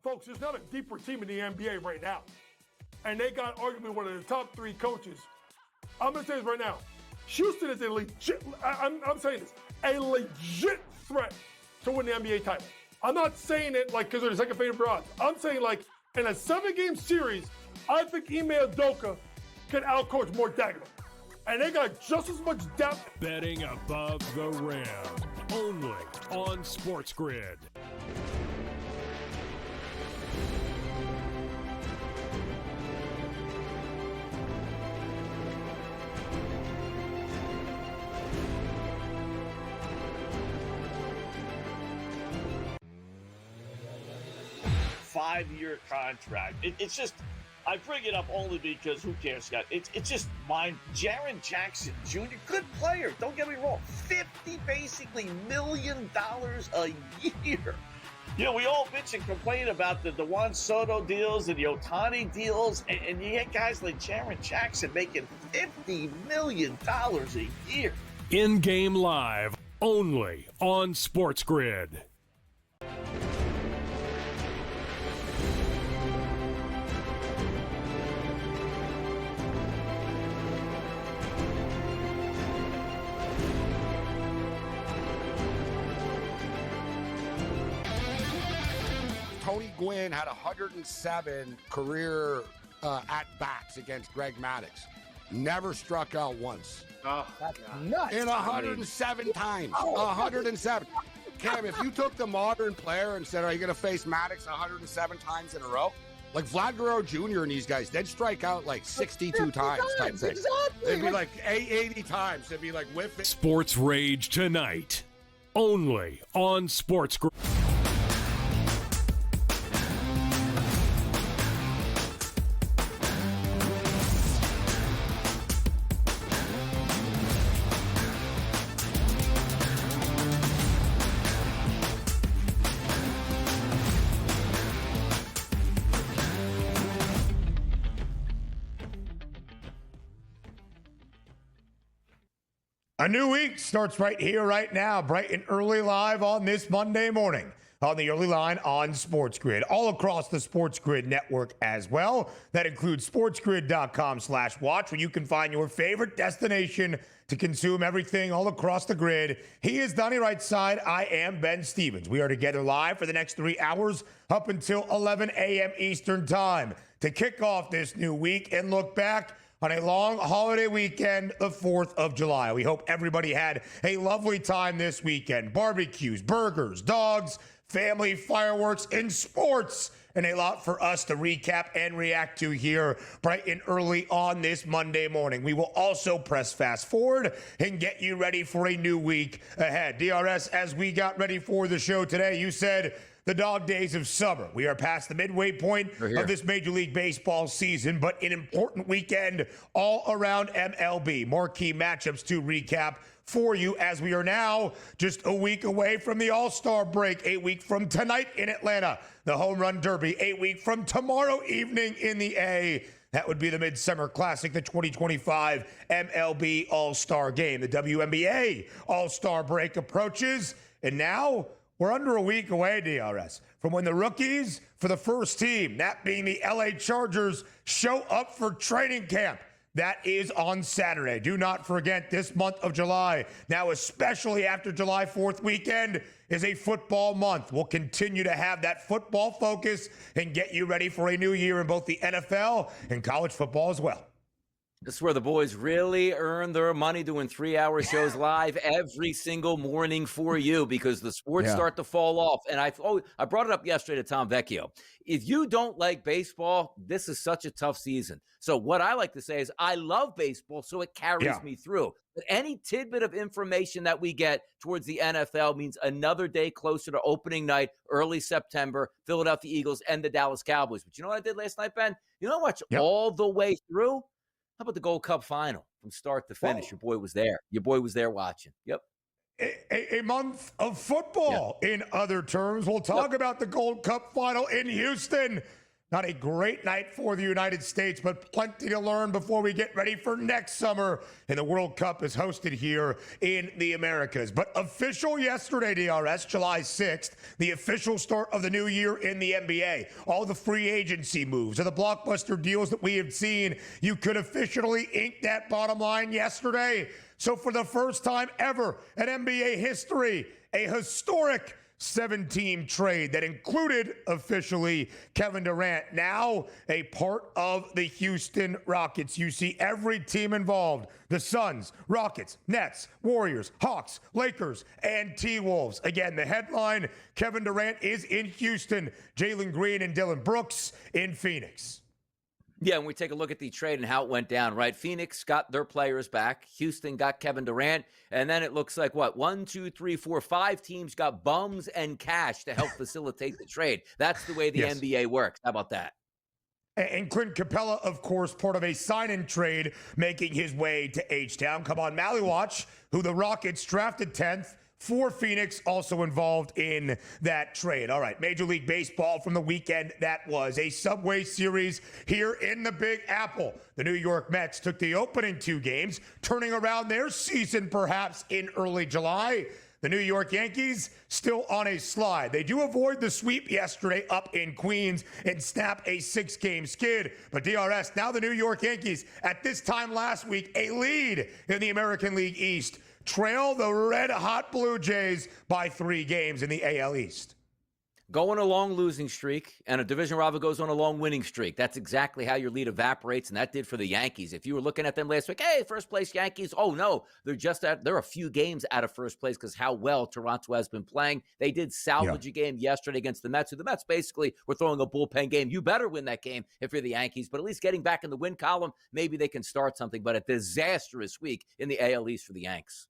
Folks, there's not a deeper team in the NBA right now. And they got arguably one of the top 3 coaches. I'm going to say this right now. Houston is a legit, I'm saying this, a legit threat to win the NBA title. I'm not saying it like because they're the second favorite odds. I'm saying like in a 7-game series, I think Ime Udoka can outcoach Mark Daigneault. And they got just as much depth. Betting above the rim, only on SportsGrid. Five-year contract. It's just, I bring it up only because who cares, Scott? It's just Jaren Jackson Jr., good player. Don't get me wrong. $50 million a year. You know, we all bitch and complain about the Juan Soto deals and the Ohtani deals, and you get guys like Jaren Jackson making $50 million a year. In-game live, only on SportsGrid. Tony Gwynn had 107 career at-bats against Greg Maddux. Never struck out once. Oh, that's nuts. In 107 times. 107. Cam, if you took the modern player and said, are you going to face Maddux 107 times in a row? Like Vlad Guerrero Jr. and these guys, they'd strike out like 62 times type thing. Exactly. They'd be like 80 times. They'd be like whiffing. Sports Rage tonight, only on SportsGrid. A new week starts right here, right now, bright and early live on this Monday morning on the early line on SportsGrid, all across the SportsGrid network as well. That includes sportsgrid.com/watch, where you can find your favorite destination to consume everything all across the grid. He is Donnie Right Side. I am Ben Stevens. We are together live for the next 3 hours up until 11 a.m. Eastern time to kick off this new week and look back on a long holiday weekend, the 4th of July. We hope everybody had a lovely time this weekend. Barbecues, burgers, dogs, family, fireworks, and sports. And a lot for us to recap and react to here bright and early on this Monday morning. We will also press fast forward and get you ready for a new week ahead. DRS, as we got ready for the show today, you said the dog days of summer. We are past the midway point of this Major League Baseball season, but an important weekend all around MLB. Marquee matchups to recap for you as we are now just a week away from the All-Star break, 8 week from tonight in Atlanta, the Home Run Derby, 8 week from tomorrow evening in the A. That would be the Midsummer Classic, the 2025 MLB All-Star Game. The WNBA All-Star break approaches, and now we're under a week away, DRS, from when the rookies for the first team, that being the LA Chargers, show up for training camp. That is on Saturday. Do not forget this month of July, now especially after July 4th weekend, is a football month. We'll continue to have that football focus and get you ready for a new year in both the NFL and college football as well. This is where the boys really earn their money, doing 3-hour shows live every single morning for you, because the sports start to fall off. And I brought it up yesterday to Tom Vecchio. If you don't like baseball, this is such a tough season. So what I like to say is I love baseball, so it carries me through. But any tidbit of information that we get towards the NFL means another day closer to opening night, early September, Philadelphia Eagles and the Dallas Cowboys. But you know what I did last night, Ben? You know what? All the way through? How about the Gold Cup final from start to finish? Whoa. Your boy was there. Your boy was there watching. Yep. A month of football, in other terms. We'll talk about the Gold Cup final in Houston. Not a great night for the United States, but plenty to learn before we get ready for next summer. And the World Cup is hosted here in the Americas. But official yesterday, DRS, July 6th, the official start of the new year in the NBA. All the free agency moves and the blockbuster deals that we have seen. You could officially ink that bottom line yesterday. So for the first time ever in NBA history, a historic 7-team trade that included officially Kevin Durant, now a part of the Houston Rockets. You see every team involved: the Suns, Rockets, Nets, Warriors, Hawks, Lakers, and T-Wolves. Again, the headline: Kevin Durant is in Houston, Jalen Green and Dylan Brooks in Phoenix. Yeah, and we take a look at the trade and how it went down, right? Phoenix got their players back. Houston got Kevin Durant. And then it looks like, 5 teams got bums and cash to help facilitate the trade. That's the way the NBA works. How about that? And Clint Capella, of course, part of a sign-in trade, making his way to H-Town. Come on, Maliwatch, who the Rockets drafted 10th. For Phoenix, also involved in that trade. All right, Major League Baseball from the weekend. That was a Subway Series here in the Big Apple. The New York Mets took the opening 2 games, turning around their season perhaps in early July. The New York Yankees still on a slide. They do avoid the sweep yesterday up in Queens and snap a 6-game skid. But DRS, now the New York Yankees, at this time last week, a lead in the American League East, trail the red-hot Blue Jays by 3 games in the AL East. Go on a long losing streak, and a division rival goes on a long winning streak. That's exactly how your lead evaporates, and that did for the Yankees. If you were looking at them last week, hey, first place Yankees, oh no, they're a few games out of first place because how well Toronto has been playing. They did salvage a game yesterday against the Mets, who the Mets basically were throwing a bullpen game. You better win that game if you're the Yankees, but at least getting back in the win column, maybe they can start something, but a disastrous week in the AL East for the Yanks.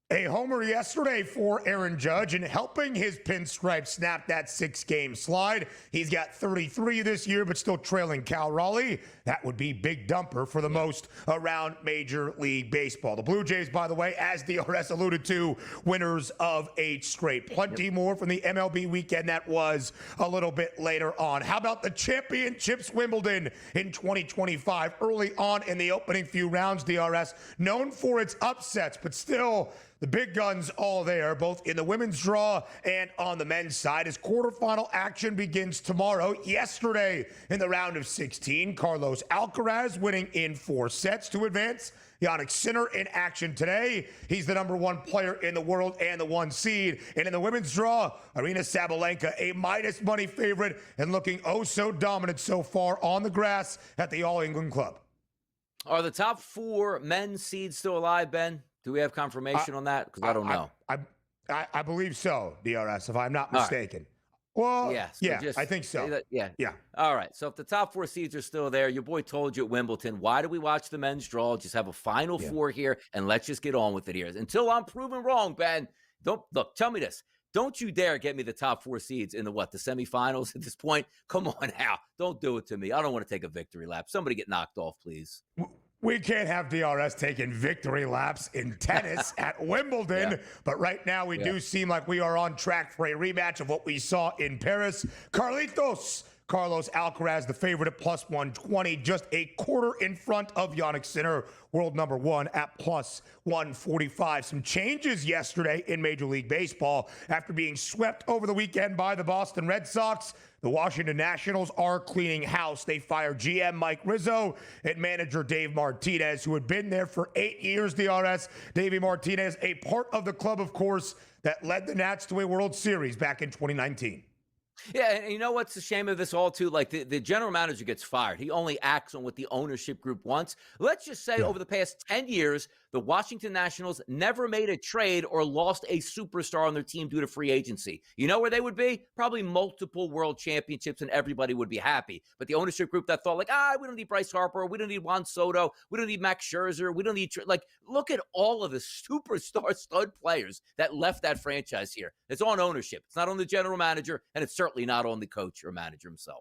A homer yesterday for Aaron Judge, and helping his pinstripe snap that 6-game slide. He's got 33 this year, but still trailing Cal Raleigh. That would be big dumper for the most around Major League Baseball. The Blue Jays, by the way, as DRS alluded to, winners of 8 straight. Plenty more from the MLB weekend that was a little bit later on. How about the championships Wimbledon in 2025? Early on in the opening few rounds, DRS, known for its upsets, but still the big guns all there, both in the women's draw and on the men's side, as quarterfinal action begins tomorrow. Yesterday, in the round of 16, Carlos Alcaraz winning in 4 sets to advance. Jannik Sinner in action today. He's the number 1 player in the world and the 1 seed. And in the women's draw, Aryna Sabalenka, a minus money favorite and looking oh so dominant so far on the grass at the All England Club. Are the top 4 men's seeds still alive, Ben? Do we have confirmation on that? Because I don't know. I believe so, DRS, if I'm not mistaken. Well, I think so. Yeah. All right. So if the top 4 seeds are still there, your boy told you at Wimbledon, why do we watch the men's draw? Just have a final 4 here, and let's just get on with it here. Until I'm proven wrong, Ben, tell me this. Don't you dare get me the top 4 seeds in the semifinals at this point? Come on now. Don't do it to me. I don't want to take a victory lap. Somebody get knocked off, please. We can't have DRS taking victory laps in tennis at Wimbledon, but right now we do seem like we are on track for a rematch of what we saw in Paris. Carlos Alcaraz, the favorite at plus 120, just a quarter in front of Jannik Sinner, world number 1 at plus 145. Some changes yesterday in Major League Baseball after being swept over the weekend by the Boston Red Sox. The Washington Nationals are cleaning house. They fired GM Mike Rizzo and manager Dave Martinez, who had been there for 8 years, DRS. Davey Martinez, a part of the club, of course, that led the Nats to a World Series back in 2019. Yeah, and you know what's the shame of this all, too? Like, the general manager gets fired. He only acts on what the ownership group wants. Let's just say over the past 10 years, the Washington Nationals never made a trade or lost a superstar on their team due to free agency. You know where they would be? Probably multiple world championships, and everybody would be happy. But the ownership group that thought, we don't need Bryce Harper. We don't need Juan Soto. We don't need Max Scherzer. We don't need, look at all of the superstar stud players that left that franchise here. It's on ownership. It's not on the general manager, and it's certainly not on the coach or manager himself.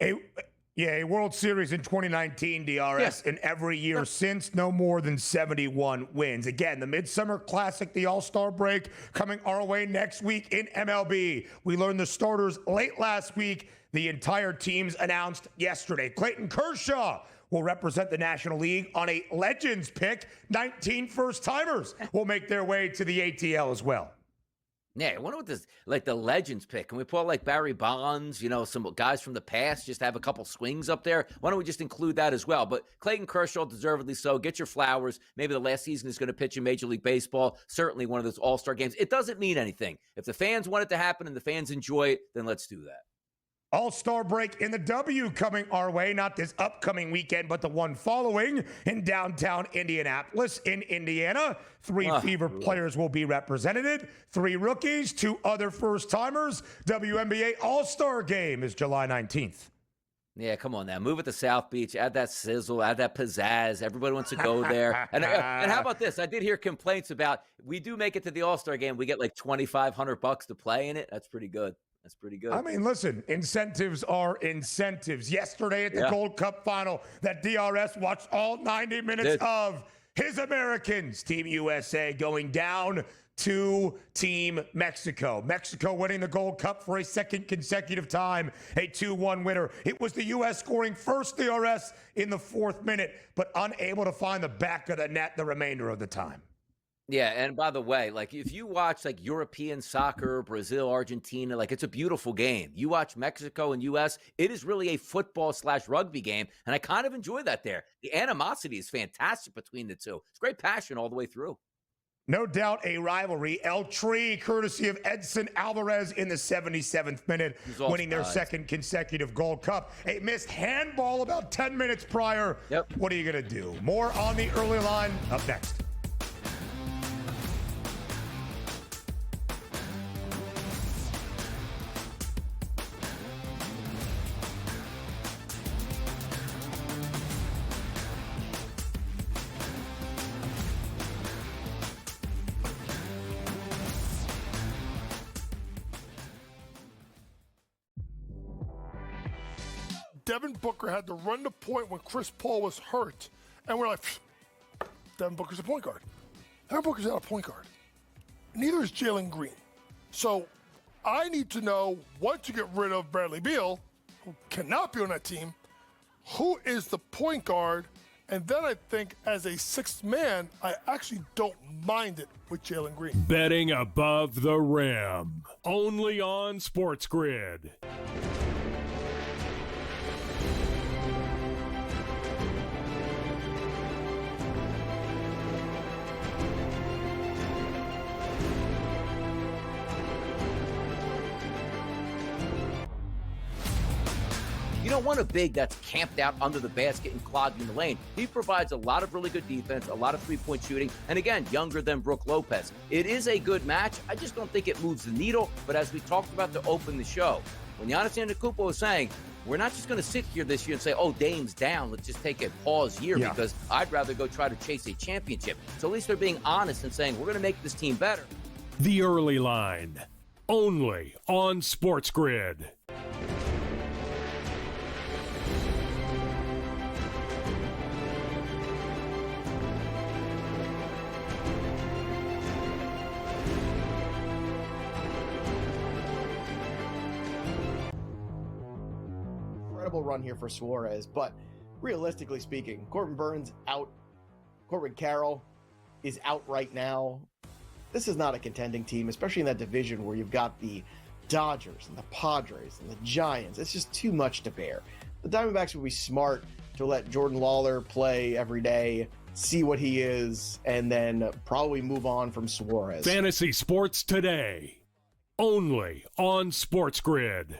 Yeah, a World Series in 2019, DRS, and every year since, no more than 71 wins. Again, the Midsummer Classic, the All-Star break, coming our way next week in MLB. We learned the starters late last week. The entire team's announced yesterday. Clayton Kershaw will represent the National League on a Legends pick. 19 first-timers will make their way to the ATL as well. Yeah, I wonder what this, like the Legends pick. Can we pull like Barry Bonds, some guys from the past, just have a couple swings up there? Why don't we just include that as well? But Clayton Kershaw, deservedly so. Get your flowers. Maybe the last season is going to pitch in Major League Baseball. Certainly one of those all-star games. It doesn't mean anything. If the fans want it to happen and the fans enjoy it, then let's do that. All-Star break in the W coming our way, not this upcoming weekend, but the one following in downtown Indianapolis in Indiana. 3 Fever players will be represented, 3 rookies, 2 other first-timers. WNBA All-Star Game is July 19th. Yeah, come on now. Move it to South Beach. Add that sizzle. Add that pizzazz. Everybody wants to go there. And how about this? I did hear complaints about, we do make it to the All-Star Game. We get like $2,500 to play in it. That's pretty good. That's pretty good. I mean, listen, incentives are incentives. Yesterday at the Gold Cup final, that DRS watched all 90 minutes of his Americans, Team USA, going down to Team Mexico. Mexico winning the Gold Cup for a second consecutive time, a 2-1 winner. It was the U.S. scoring first DRS in the 4th minute, but unable to find the back of the net the remainder of the time. Yeah, and by the way, like if you watch like European soccer, Brazil, Argentina, like it's a beautiful game. You watch Mexico and U.S., it is really a football/rugby game, and I kind of enjoy that there. The animosity is fantastic between the two. It's great passion all the way through. No doubt a rivalry. El Tri, courtesy of Edson Alvarez in the 77th minute, winning their second consecutive Gold Cup. A missed handball about 10 minutes prior. What are you going to do? More on the early line up next. Devin Booker had to run the point when Chris Paul was hurt. And we're like, Devin Booker's a point guard. Devin Booker's not a point guard. Neither is Jalen Green. So I need to know, once you get rid of Bradley Beal, who cannot be on that team, who is the point guard? And then I think as a 6th man, I actually don't mind it with Jalen Green. Betting above the rim. Only on SportsGrid. You don't want a big that's camped out under the basket and clogging the lane. He provides a lot of really good defense, a lot of three-point shooting, and again, younger than Brook Lopez. It is a good match. I just don't think it moves the needle, but as we talked about to open the show, when Giannis Antetokounmpo was saying, we're not just going to sit here this year and say, oh, Dame's down, let's just take a pause year because I'd rather go try to chase a championship. So at least they're being honest and saying, we're going to make this team better. The Early Line, only on SportsGrid. Run here for Suarez, but realistically speaking, Corbin Burns out, Corbin Carroll is out right now. This is not a contending team, especially in that division where you've got the Dodgers and the Padres and the Giants. It's just too much to bear. The Diamondbacks would be smart to let Jordan Lawler play every day, see what he is, and then probably move on from Suarez. Fantasy Sports Today, only on SportsGrid.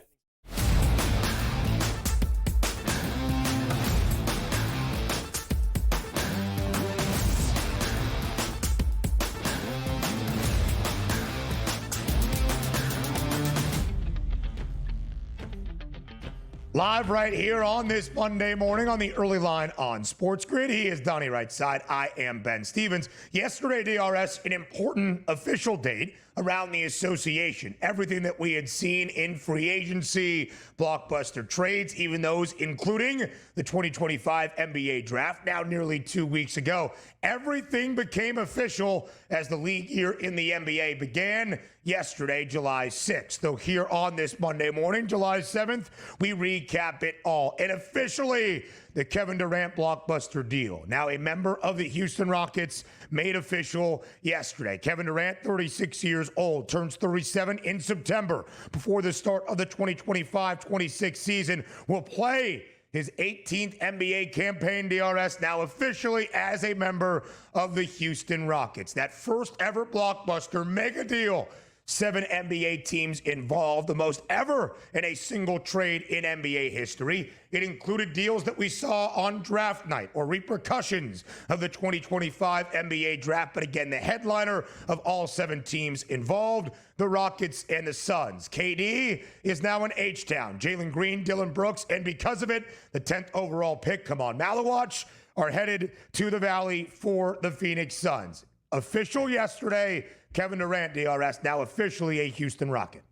Live right here on this Monday morning on the Early Line on SportsGrid. He is Donnie right side. I am Ben Stevens. Yesterday, DRS, an important official date around the association. Everything that we had seen in free agency, blockbuster trades, even those including the 2025 NBA draft now nearly 2 weeks ago. Everything became official as the league year in the NBA began yesterday, July 6th. Though here on this Monday morning, July 7th, we recap it all. And officially, the Kevin Durant blockbuster deal, now a member of the Houston Rockets, made official yesterday. Kevin Durant, 36 years old, turns 37 in September. Before the start of the 2025-26 season, will play his 18th NBA campaign, DRS, now officially as a member of the Houston Rockets. That first ever blockbuster mega deal. 7 NBA teams involved, the most ever in a single trade in NBA history. It included deals that we saw on draft night or repercussions of the 2025 NBA draft. But again, the headliner of all 7 teams involved, the Rockets and the Suns. KD is now in H-Town. Jalen Green, Dylan Brooks, and because of it, the 10th overall pick, come on, Malawatch, are headed to the Valley for the Phoenix Suns. Official yesterday, Kevin Durant, DRS, now officially a Houston Rocket.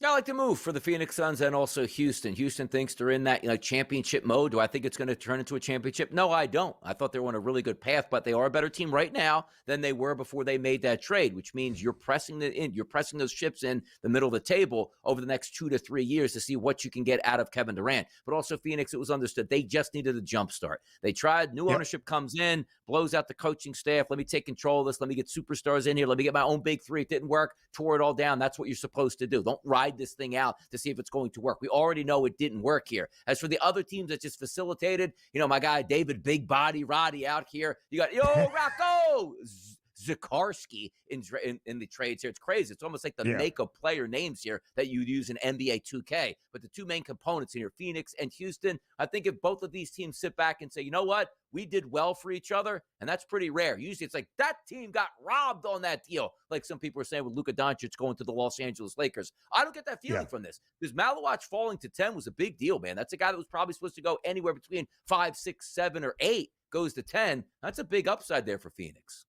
I like the move for the Phoenix Suns and also Houston. Houston thinks they're in that championship mode. Do I think it's going to turn into a championship? No, I don't. I thought they were on a really good path, but they are a better team right now than they were before they made that trade, which means you're pressing those chips in the middle of the table over the next 2 to 3 years to see what you can get out of Kevin Durant. But also Phoenix, it was understood they just needed a jump start. They tried. New ownership comes in, blows out the coaching staff. Let me take control of this. Let me get superstars in here. Let me get my own big three. It didn't work. Tore it all down. That's what you're supposed to do. Don't ride this thing out to see if it's going to work. We already know it didn't work here. As for the other teams that just facilitated, my guy David Big Body Roddy out here. You got Rocco Zikarsky in the trades here. It's crazy. It's almost like the make-up player names here that you use in NBA 2K. But the two main components in here, Phoenix and Houston, I think if both of these teams sit back and say, you know what? We did well for each other, and that's pretty rare. Usually it's like that team got robbed on that deal, like some people are saying with Luka Doncic going to the Los Angeles Lakers. I don't get that feeling from this because Malawatch falling to 10 was a big deal, man. That's a guy that was probably supposed to go anywhere between 5, 6, 7, or 8, goes to 10. That's a big upside there for Phoenix.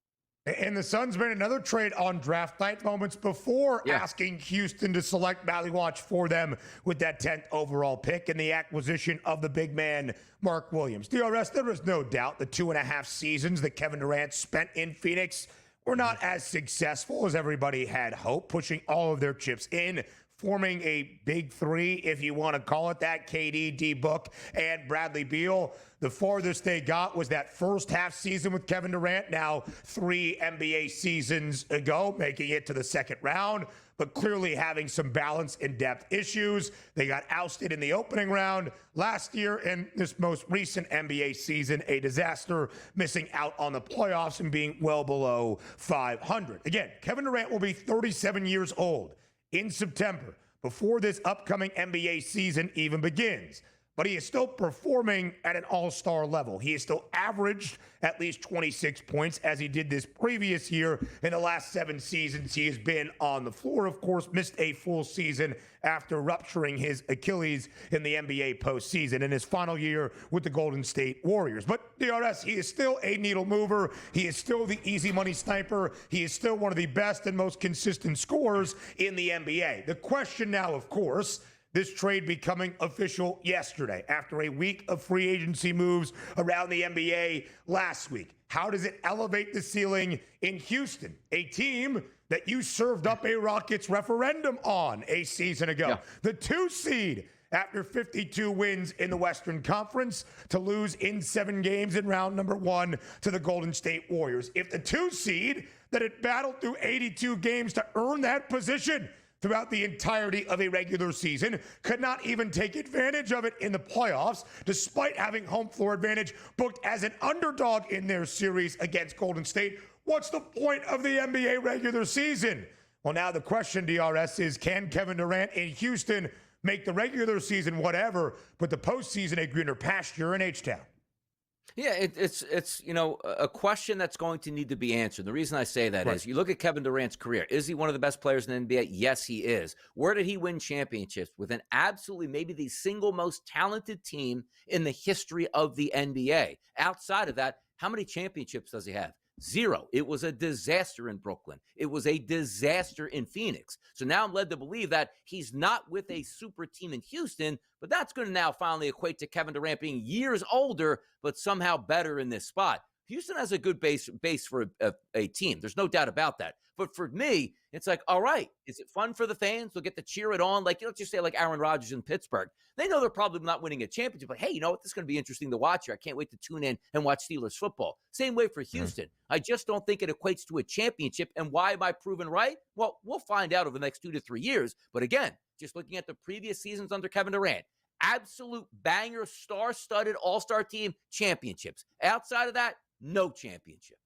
And the Suns made another trade on draft night moments before asking Houston to select Malawatch for them with that 10th overall pick and the acquisition of the big man, Mark Williams. DRS, there is no doubt the 2.5 seasons that Kevin Durant spent in Phoenix were not as successful as everybody had hoped, pushing all of their chips in, forming a big three, if you want to call it that, KD, D-Book, and Bradley Beal. The farthest they got was that first half season with Kevin Durant, now 3 NBA seasons ago, making it to the second round, but clearly having some balance and depth issues. They got ousted in the opening round last year, and this most recent NBA season, a disaster, missing out on the playoffs and being well below 500. Again, Kevin Durant will be 37 years old in September, before this upcoming NBA season even begins. But he is still performing at an all-star level. He is still averaged at least 26 points as he did this previous year. In the last 7 seasons, he has been on the floor. Of course, missed a full season after rupturing his Achilles in the NBA postseason in his final year with the Golden State Warriors. But DRS, he is still a needle mover. He is still the easy money sniper. He is still one of the best and most consistent scorers in the NBA. The question now, of course, this trade becoming official yesterday after a week of free agency moves around the NBA last week. How does it elevate the ceiling in Houston, a team that you served up a Rockets referendum on a season ago? Yeah. The 2 seed after 52 wins in the Western Conference to lose in 7 games in round number 1 to the Golden State Warriors. If the 2 seed that had battled through 82 games to earn that position throughout the entirety of a regular season, could not even take advantage of it in the playoffs, despite having home floor advantage booked as an underdog in their series against Golden State. What's the point of the NBA regular season? Well, now the question, DRS, is can Kevin Durant in Houston make the regular season whatever, but the postseason a greener pasture in H-Town? Yeah, it's a question that's going to need to be answered. The reason I say that is you look at Kevin Durant's career. Is he one of the best players in the NBA? Yes, he is. Where did he win championships? With an absolutely maybe the single most talented team in the history of the NBA. Outside of that, how many championships does he have? Zero. It was a disaster in Brooklyn. It was a disaster in Phoenix. So now I'm led to believe that he's not with a super team in Houston, but that's going to now finally equate to Kevin Durant being years older, but somehow better in this spot. Houston has a good base for a team. There's no doubt about that. But for me, it's like, all right, is it fun for the fans? They'll get to cheer it on. Like, let's just say like Aaron Rodgers in Pittsburgh. They know they're probably not winning a championship, but hey, you know what? This is going to be interesting to watch here. I can't wait to tune in and watch Steelers football. Same way for Houston. I just don't think it equates to a championship. And why am I proven right? Well, we'll find out over the next 2 to 3 years. But again, just looking at the previous seasons under Kevin Durant, absolute banger, star-studded, all-star team, championships. Outside of that, no championships.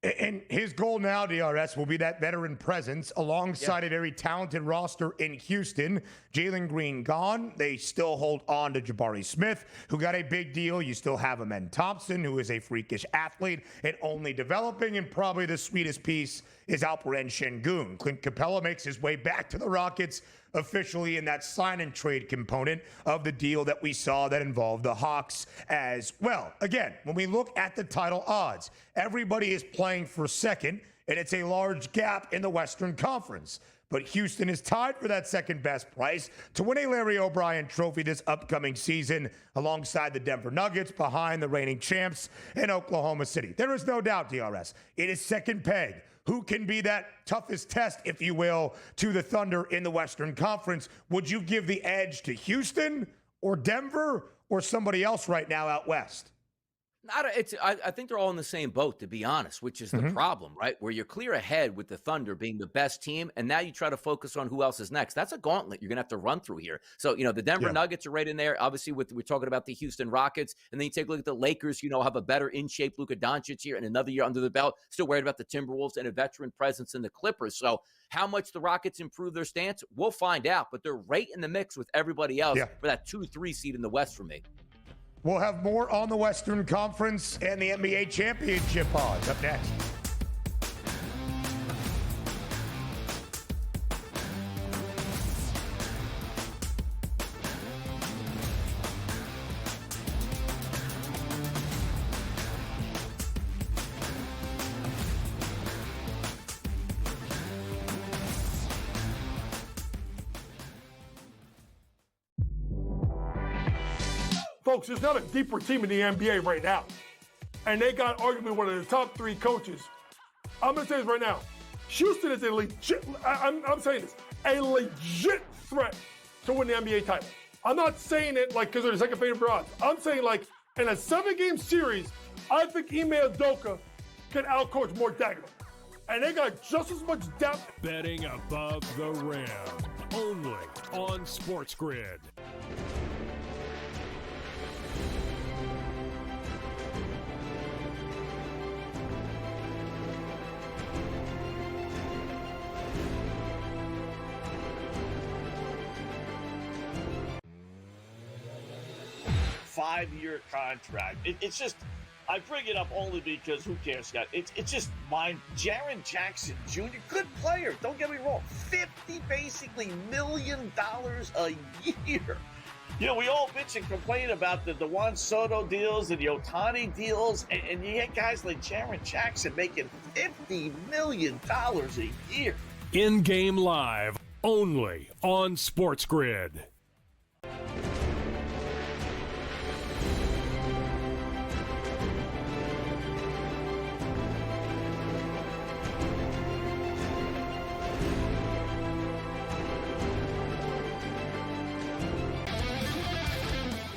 And his goal now, DRS, will be that veteran presence alongside a very talented roster in Houston. Jalen Green gone. They still hold on to Jabari Smith, who got a big deal. You still have Amen Thompson, who is a freakish athlete and only developing. And probably the sweetest piece is Alperen Şengün. Clint Capella makes his way back to the Rockets officially in that sign and trade component of the deal that we saw that involved the Hawks as well. Again, when we look at the title odds, everybody is playing for second, and it's a large gap in the Western Conference. But Houston is tied for that second best price to win a Larry O'Brien trophy this upcoming season alongside the Denver Nuggets, behind the reigning champs in Oklahoma City. There is no doubt, DRS, it is second peg. Who can be that toughest test, if you will, to the Thunder in the Western Conference? Would you give the edge to Houston or Denver or somebody else right now out west? I think they're all in the same boat, to be honest, which is the problem, right? Where you're clear ahead with the Thunder being the best team, and now you try to focus on who else is next. That's a gauntlet you're going to have to run through here. So, the Denver Nuggets are right in there. Obviously, we're talking about the Houston Rockets, and then you take a look at the Lakers, have a better in-shape Luka Doncic here and another year under the belt. Still worried about the Timberwolves and a veteran presence in the Clippers. So how much the Rockets improve their stance, we'll find out, but they're right in the mix with everybody else for that 2-3 seed in the West for me. We'll have more on the Western Conference and the NBA championship odds up next. Folks, there's not a deeper team in the NBA right now. And they got arguably one of the top 3 coaches. I'm going to say this right now. Houston is a legit, I'm saying this, a legit threat to win the NBA title. I'm not saying it like because they're the second favorite odds. I'm saying like in a 7-game series, I think Ime Udoka can outcoach Mort Dagnall. And they got just as much depth. Betting above the rim. Only on SportsGrid. Five-year contract. It's just, I bring it up only because who cares, Scott? It's just Jaren Jackson Jr., good player. Don't get me wrong. $50 million a year. We all bitch and complain about the Juan Soto deals and the Ohtani deals, and you get guys like Jaren Jackson making $50 million a year. In-game live, only on SportsGrid.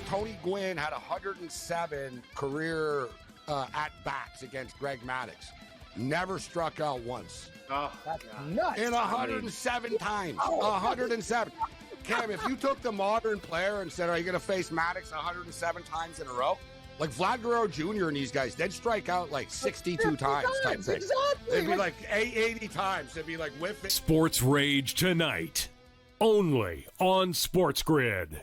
Tony Gwynn had 107 career at-bats against Greg Maddux. Never struck out once. Oh, that's nuts. In 107 times. 107. Cam, if you took the modern player and said, are you going to face Maddux 107 times in a row? Like Vlad Guerrero Jr. and these guys, they'd strike out like 62 times type thing. Exactly. It'd be like 80 times. It'd be like whiffing. Sports Rage tonight. Only on SportsGrid.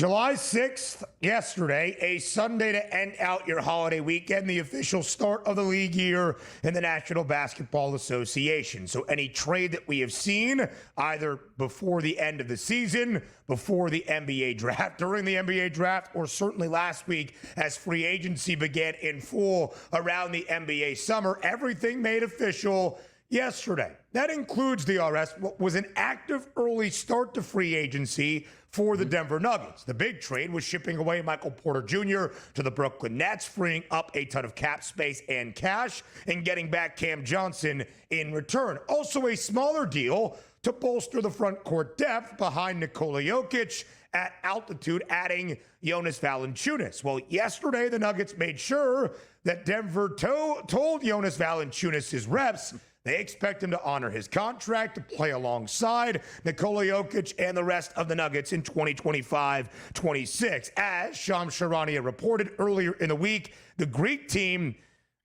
July 6th, yesterday, a Sunday to end out your holiday weekend, the official start of the league year in the National Basketball Association. So any trade that we have seen, either before the end of the season, before the NBA draft, during the NBA draft, or certainly last week as free agency began in full around the NBA summer, everything made official yesterday. That includes the RS, what was an active early start to free agency for the Denver Nuggets. The big trade was shipping away Michael Porter Jr. to the Brooklyn Nets, freeing up a ton of cap space and cash, and getting back Cam Johnson in return. Also a smaller deal to bolster the front court depth behind Nikola Jokic at altitude, adding Jonas Valanciunas. Well, yesterday the Nuggets made sure that Denver told Jonas Valanciunas' reps they expect him to honor his contract to play alongside Nikola Jokic and the rest of the Nuggets in 2025-26. As Shams Charania reported earlier in the week, the Greek team,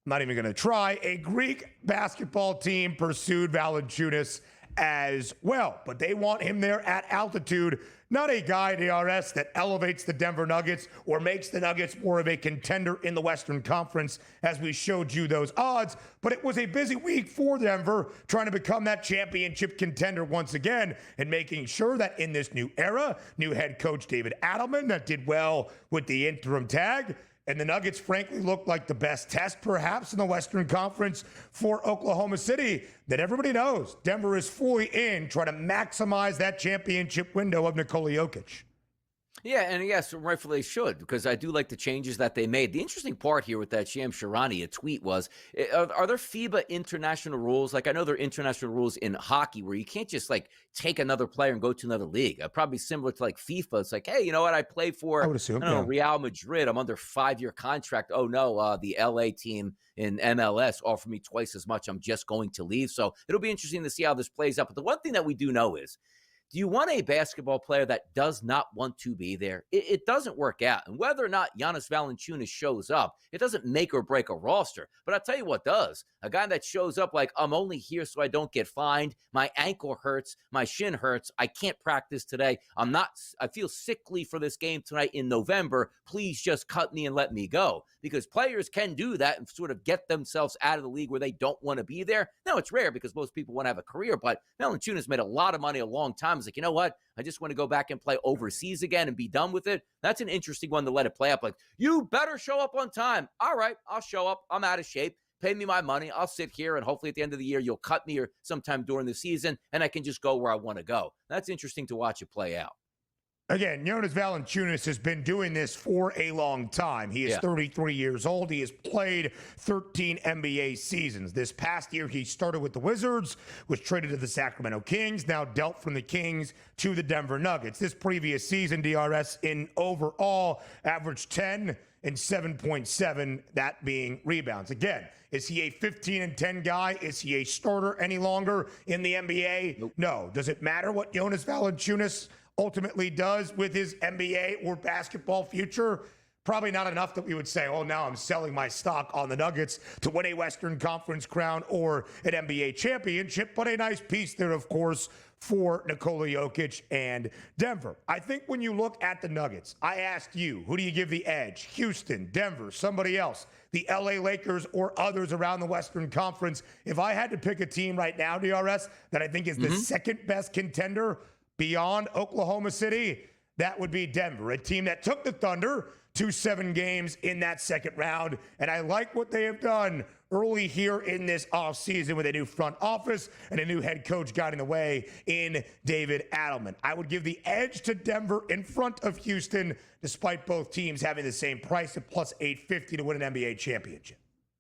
I'm not even going to try, a Greek basketball team pursued Valanciunas as well. But they want him there at altitude, not a guy, DRS, that elevates the Denver Nuggets or makes the Nuggets more of a contender in the Western Conference, as we showed you those odds. But it was a busy week for Denver, trying to become that championship contender once again, and making sure that in this new era, new head coach David Adelman, that did well with the interim tag, and the Nuggets, frankly, looked like the best test, perhaps, in the Western Conference for Oklahoma City, that everybody knows Denver is fully in, trying to maximize that championship window of Nikola Jokic. Yeah, and yes, rightfully should, because I do like the changes that they made. The interesting part here with that Shams Charania tweet was, are there FIBA international rules? Like, I know there are international rules in hockey where you can't just, like, take another player and go to another league. Probably similar to, like, FIFA. It's like, hey, you know what? I play for, I would assume, I don't know, Real Madrid. I'm under a 5-year contract. Oh, no, the LA team in MLS offered me twice as much. I'm just going to leave. So it'll be interesting to see how this plays out. But the one thing that we do know is, do you want a basketball player that does not want to be there? It doesn't work out. And whether or not Giannis Valanciunas shows up, it doesn't make or break a roster. But I'll tell you what does. A guy that shows up like, I'm only here so I don't get fined. My ankle hurts. My shin hurts. I can't practice today. I feel sickly for this game tonight in November. Please just cut me and let me go. Because players can do that and sort of get themselves out of the league where they don't want to be there. Now, it's rare because most people want to have a career, but Valanciunas made a lot of money a long time. It's like, you know what? I just want to go back and play overseas again and be done with it. That's an interesting one to let it play up. Like, you better show up on time. All right, I'll show up. I'm out of shape. Pay me my money. I'll sit here, and hopefully at the end of the year, you'll cut me or sometime during the season, and I can just go where I want to go. That's interesting to watch it play out. Again, Jonas Valanciunas has been doing this for a long time. He is 33 years old. He has played 13 NBA seasons. This past year, he started with the Wizards, was traded to the Sacramento Kings, now dealt from the Kings to the Denver Nuggets. This previous season, DRS in overall averaged 10 and 7.7, that being rebounds. Again, is he a 15 and 10 guy? Is he a starter any longer in the NBA? Nope. No. Does it matter what Jonas Valanciunas ultimately does with his NBA or basketball future? Probably not enough that we would say, oh, now I'm selling my stock on the Nuggets to win a Western Conference crown or an NBA championship, but a nice piece there, of course, for Nikola Jokic and Denver. I think when you look at the Nuggets, I asked you, who do you give the edge? Houston, Denver, somebody else, the LA Lakers, or others around the Western Conference. If I had to pick a team right now, DRS, that I think is the second best contender beyond Oklahoma City, that would be Denver, a team that took the Thunder to 7 games in that second round. And I like what they have done early here in this offseason with a new front office and a new head coach guiding the way in David Adelman. I would give the edge to Denver in front of Houston, despite both teams having the same price at plus 850 to win an NBA championship.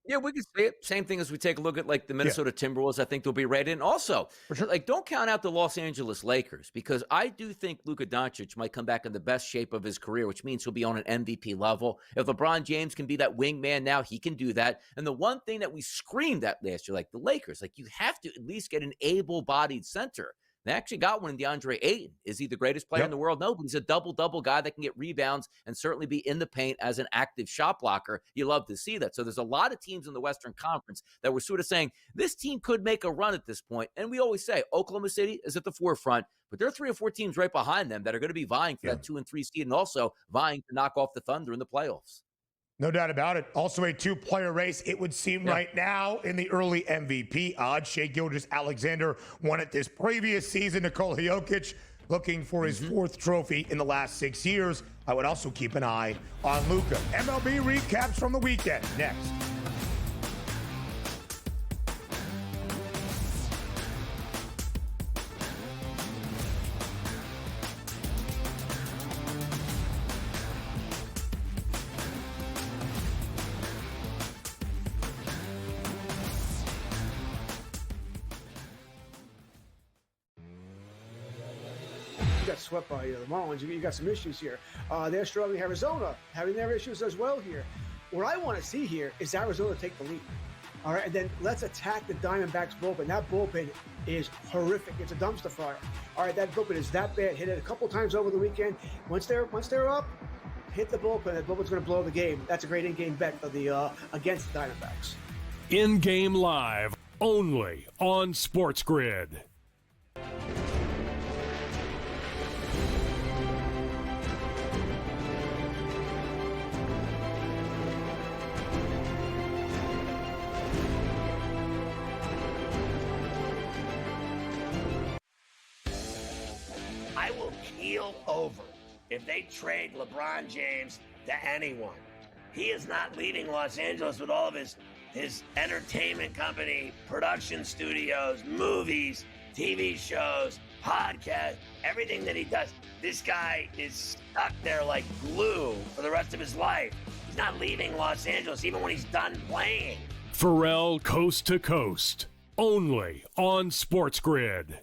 Yeah, we can say it. Same thing as we take a look at like the Minnesota Timberwolves. I think they'll be right in. Also, like, don't count out the Los Angeles Lakers, because I do think Luka Doncic might come back in the best shape of his career, which means he'll be on an MVP level. If LeBron James can be that wingman now, he can do that. And the one thing that we screamed at last year, like the Lakers, like, you have to at least get an able-bodied center. They actually got one in DeAndre Ayton. Is he the greatest player in the world? No, but he's a double-double guy that can get rebounds and certainly be in the paint as an active shot blocker. You love to see that. So there's a lot of teams in the Western Conference that were sort of saying, this team could make a run at this point. And we always say Oklahoma City is at the forefront, but there are 3 or 4 teams right behind them that are going to be vying for that 2 and 3 seed and also vying to knock off the Thunder in the playoffs. No doubt about it. Also a 2-player race, it would seem right now in the early MVP odds. Shai Gilgeous-Alexander won it this previous season. Nikola Jokic looking for his 4th trophy in the last 6 years. I would also keep an eye on Luka. MLB recaps from the weekend next. Got swept by the Marlins. You got some issues here. They're struggling. Arizona having their issues as well here. What I want to see here is Arizona take the lead. All right, and then let's attack the Diamondbacks bullpen. That bullpen is horrific. It's a dumpster fire. All right, that bullpen is that bad. Hit it a couple times over the weekend. Once they're up, hit the bullpen. The bullpen's going to blow the game. That's a great in-game bet for the against the Diamondbacks. In-game live, only on SportsGrid. I will keel over if they trade LeBron James to anyone. He is not leaving Los Angeles with all of his entertainment company, production studios, movies, TV shows, podcasts, everything that he does. This guy is stuck there like glue for the rest of his life. He's not leaving Los Angeles even when he's done playing. Pharrell Coast to Coast, only on SportsGrid.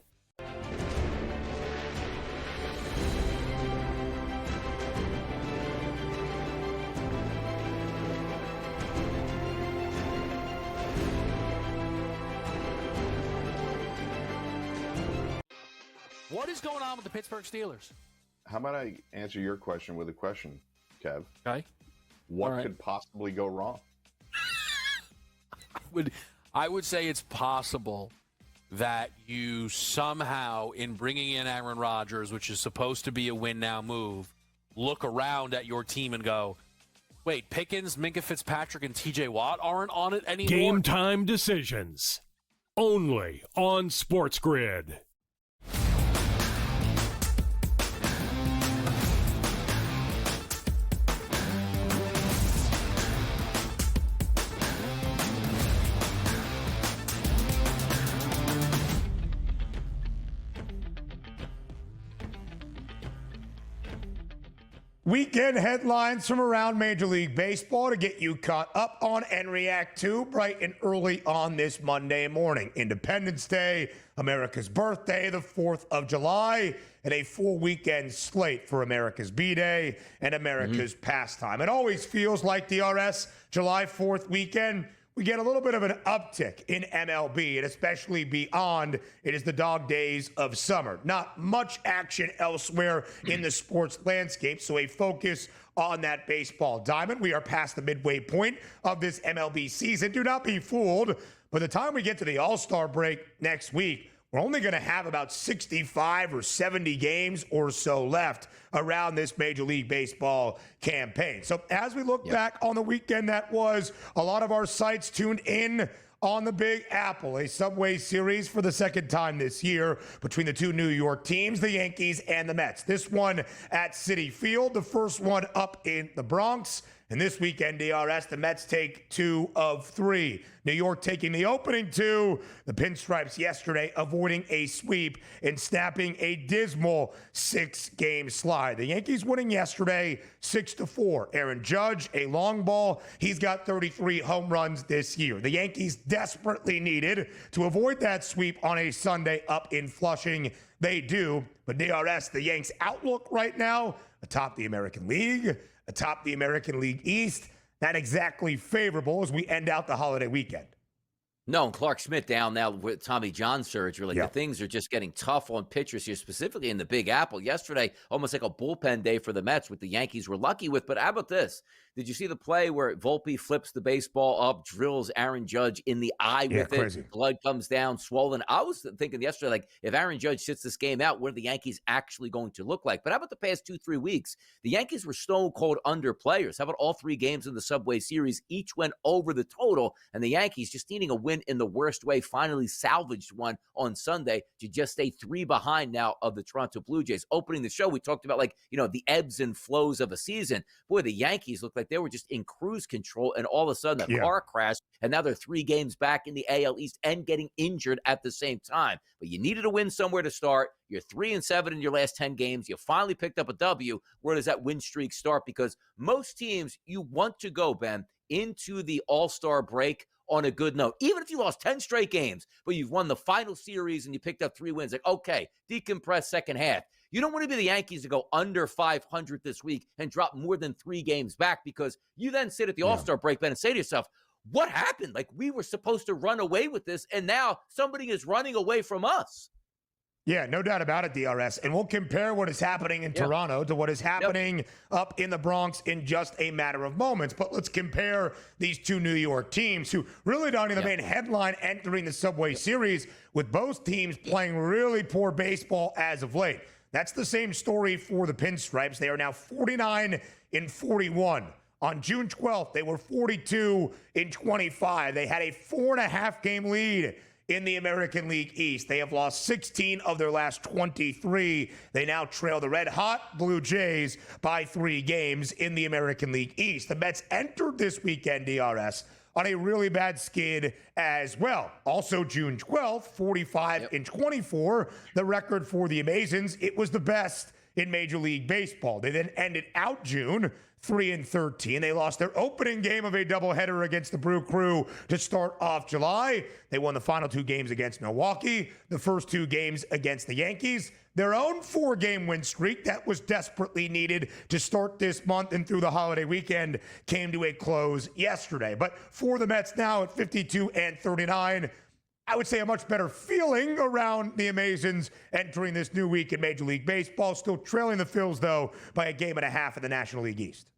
What is going on with the Pittsburgh Steelers? How about I answer your question with a question, Kev? Okay. What could possibly go wrong? I would say it's possible that you somehow, in bringing in Aaron Rodgers, which is supposed to be a win-now move, look around at your team and go, wait, Pickens, Minka Fitzpatrick, and T.J. Watt aren't on it anymore? Game time decisions, only on SportsGrid. Weekend headlines from around Major League Baseball to get you caught up on and react to bright and early on this Monday morning. Independence Day, America's birthday, the 4th of July, and a full weekend slate for America's B-Day and America's pastime. It always feels like DRS, July 4th weekend, we get a little bit of an uptick in MLB, and especially beyond, it is the dog days of summer. Not much action elsewhere in the sports landscape, so a focus on that baseball diamond. We are past the midway point of this MLB season. Do not be fooled. By the time we get to the All-Star break next week, we're only going to have about 65 or 70 games or so left around this Major League Baseball campaign. So as we look back on the weekend that was, a lot of our sites tuned in on the Big Apple, a Subway Series for the second time this year between the two New York teams, the Yankees and the Mets. This one at Citi Field, the first one up in the Bronx. And this weekend, DRS, the Mets take 2 of 3. New York taking the opening 2. The Pinstripes yesterday avoiding a sweep and snapping a dismal 6-game slide. The Yankees winning yesterday 6-4. Aaron Judge, a long ball. He's got 33 home runs this year. The Yankees desperately needed to avoid that sweep on a Sunday up in Flushing. They do. But DRS, the Yanks' outlook right now atop the American League, atop the American League East, not exactly favorable as we end out the holiday weekend. No, and Clark Schmidt down now with Tommy John surgery. Like, Yep. the things are just getting tough on pitchers here, specifically in the Big Apple. Yesterday, almost like a bullpen day for the Mets, with the Yankees were lucky with. But how about this? Did you see the play where Volpe flips the baseball up, drills Aaron Judge in the eye with crazy. it? Blood comes down, swollen. I was thinking yesterday, like, if Aaron Judge sits this game out, what are the Yankees actually going to look like? But how about the past 2-3 weeks? The Yankees were stone cold under players. How about all 3 games in the Subway Series? Each went over the total, and the Yankees, just needing a win in the worst way, finally salvaged one on Sunday to just stay 3 behind now of the Toronto Blue Jays. Opening the show, we talked about, like, the ebbs and flows of a season. Boy, the Yankees looked like they were just in cruise control, and all of a sudden a car crash, and now they're 3 games back in the AL East and getting injured at the same time. But you needed a win somewhere to start. You're 3-7 in your last 10 games. You finally picked up a W. Where does that win streak start? Because most teams, you want to go, Ben, into the All-Star break on a good note. Even if you lost 10 straight games, but you've won the final series and you picked up 3 wins, like, okay, decompress second half. You don't want to be the Yankees to go under 500 this week and drop more than 3 games back, because you then sit at the All-Star break, Ben, and say to yourself, what happened? Like, we were supposed to run away with this, and now somebody is running away from us. Yeah, no doubt about it, DRS. And we'll compare what is happening in Toronto to what is happening up in the Bronx in just a matter of moments. But let's compare these 2 New York teams who really, Donnie, the main headline entering the Subway Series, with both teams playing really poor baseball as of late. That's the same story for the Pinstripes. They are now 49-41. On June 12th, they were 42-25. They had a 4.5-game lead in the American League East. They have lost 16 of their last 23. They now trail the red-hot Blue Jays by 3 games in the American League East. The Mets entered this weekend, DRS, on a really bad skid as well. Also June 12th, 45-24, the record for the Amazons. It was the best in Major League Baseball. They then ended out June 3-13. They lost their opening game of a doubleheader against the Brew Crew to start off July. They won the final 2 games against Milwaukee, the first 2 games against the Yankees. Their own 4-game win streak that was desperately needed to start this month and through the holiday weekend came to a close yesterday. But for the Mets now at 52-39, I would say a much better feeling around the Amazons entering this new week in Major League Baseball. Still trailing the Phils, though, by 1.5 games in the National League East.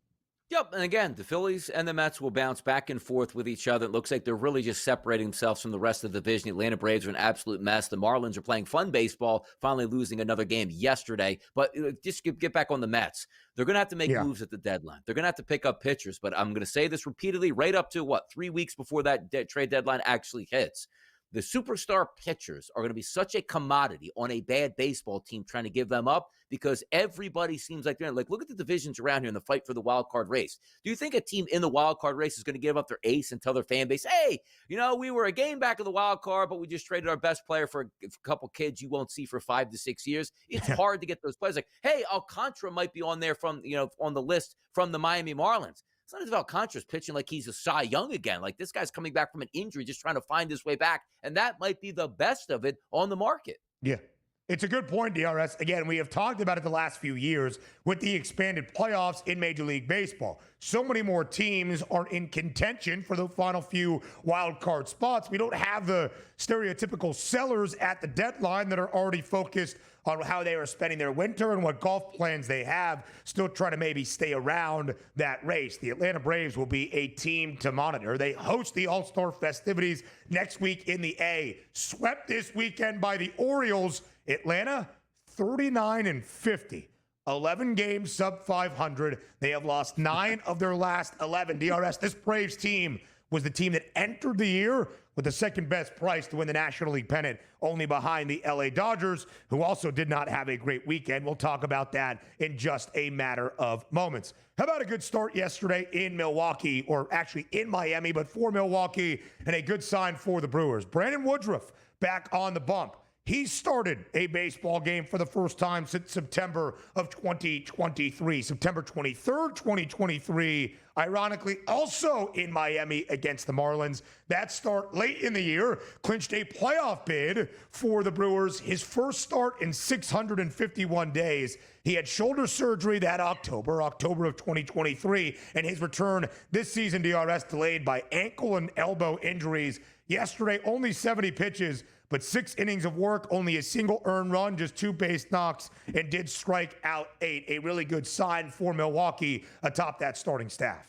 Yep, and again, the Phillies and the Mets will bounce back and forth with each other. It looks like they're really just separating themselves from the rest of the division. The Atlanta Braves are an absolute mess. The Marlins are playing fun baseball, finally losing another game yesterday. But just get back on the Mets. They're going to have to make moves at the deadline. They're going to have to pick up pitchers. But I'm going to say this repeatedly right up to, 3 weeks before that trade deadline actually hits. The superstar pitchers are going to be such a commodity on a bad baseball team trying to give them up, because everybody seems like they're like, look at the divisions around here in the fight for the wild card race. Do you think a team in the wild card race is going to give up their ace and tell their fan base, hey, we were a game back of the wild card, but we just traded our best player for a couple kids you won't see for 5 to 6 years? It's hard to get those players. Like, hey, Alcantara might be on there from, on the list from the Miami Marlins. It's not as if Alcantara's pitching like he's a Cy Young again. Like, this guy's coming back from an injury, just trying to find his way back. And that might be the best of it on the market. Yeah. It's a good point, DRS. Again, we have talked about it the last few years with the expanded playoffs in Major League Baseball. So many more teams are in contention for the final few wild card spots. We don't have the stereotypical sellers at the deadline that are already focused on how they are spending their winter and what golf plans they have, still trying to maybe stay around that race. The Atlanta Braves will be a team to monitor. They host the All-Star festivities next week in the A. Swept this weekend by the Orioles. Atlanta, 39-50. 11 games sub 500. They have lost 9 of their last 11. DRS, this Braves team was the team that entered the year with the second best price to win the National League pennant, only behind the LA Dodgers, who also did not have a great weekend. We'll talk about that in just a matter of moments. How about a good start yesterday in Milwaukee, or actually in Miami, but for Milwaukee, and a good sign for the Brewers. Brandon Woodruff back on the bump. He started a baseball game for the first time since September of 2023. September 23rd, 2023, ironically, also in Miami against the Marlins. That start late in the year clinched a playoff bid for the Brewers, his first start in 651 days. He had shoulder surgery that October of 2023, and his return this season, DRS, delayed by ankle and elbow injuries. Yesterday, only 70 pitches, but 6 innings of work, only a single earned run, just 2 base knocks, and did strike out 8. A really good sign for Milwaukee atop that starting staff.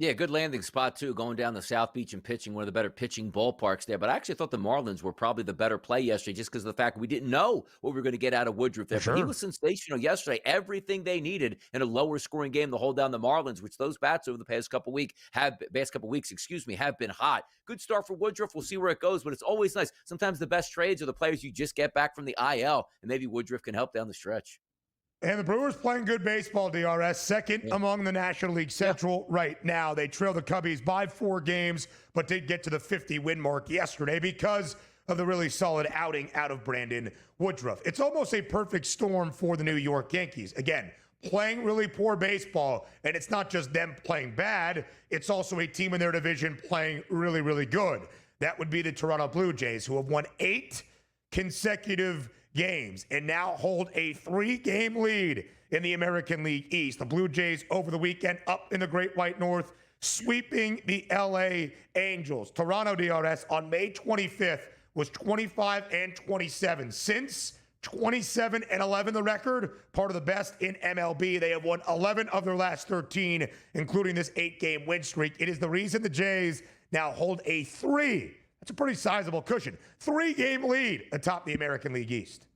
Yeah, good landing spot, too, going down the South Beach and pitching, one of the better pitching ballparks there. But I actually thought the Marlins were probably the better play yesterday just because of the fact we didn't know what we were going to get out of Woodruff there. Sure. But he was sensational yesterday. Everything they needed in a lower-scoring game to hold down the Marlins, which those bats over the past couple weeks have been hot. Good start for Woodruff. We'll see where it goes, but it's always nice. Sometimes the best trades are the players you just get back from the IL, and maybe Woodruff can help down the stretch. And the Brewers playing good baseball, DRS. Second among the National League Central right now. They trail the Cubbies by 4 games, but did get to the 50-win mark yesterday because of the really solid outing out of Brandon Woodruff. It's almost a perfect storm for the New York Yankees. Again, playing really poor baseball, and it's not just them playing bad. It's also a team in their division playing really, really good. That would be the Toronto Blue Jays, who have won 8 consecutive games and now hold a 3-game lead in the American League East. The Blue Jays over the weekend up in the Great White North, sweeping the LA Angels. Toronto, DRS, on May 25th was 25-27. Since 27-11, the record, part of the best in MLB. They have won 11 of their last 13, including this 8-game win streak. It is the reason the Jays now hold a 3-that's a pretty sizable cushion, 3-game lead atop the American League East.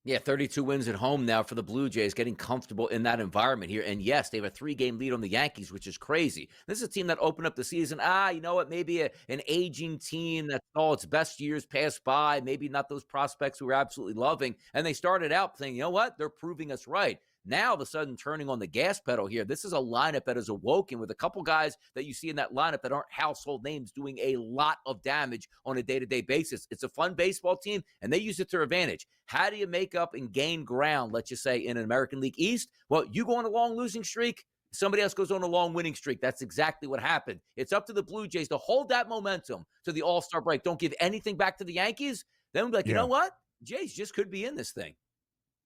Yeah, 32 wins at home now for the Blue Jays, getting comfortable in that environment here. And yes, they have a 3-game lead on the Yankees, which is crazy. This is a team that opened up the season. You know what? Maybe an aging team that's all its best years passed by. Maybe not those prospects we were absolutely loving. And they started out saying, you know what? They're proving us right. Now, all of a sudden, turning on the gas pedal here. This is a lineup that is awoken with a couple guys that you see in that lineup that aren't household names doing a lot of damage on a day-to-day basis. It's a fun baseball team, and they use it to their advantage. How do you make up and gain ground, let's just say, in an American League East? Well, you go on a long losing streak, somebody else goes on a long winning streak. That's exactly what happened. It's up to the Blue Jays to hold that momentum to the All-Star break. Don't give anything back to the Yankees. Then we'll be like, you know what? Jays just could be in this thing.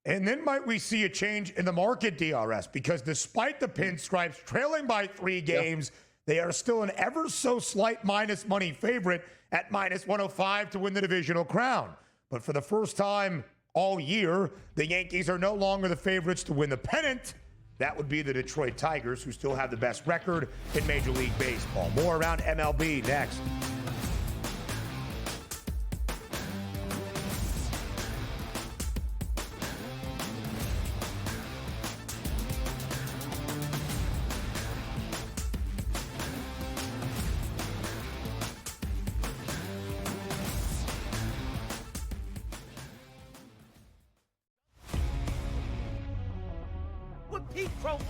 And then might we see a change in the market, DRS, because despite the pinstripes trailing by 3 games, they are still an ever so slight minus money favorite at minus 105 to win the divisional crown. But for the first time all year, the Yankees are no longer the favorites to win the pennant. That would be the Detroit Tigers, who still have the best record in Major League Baseball. More around MLB next.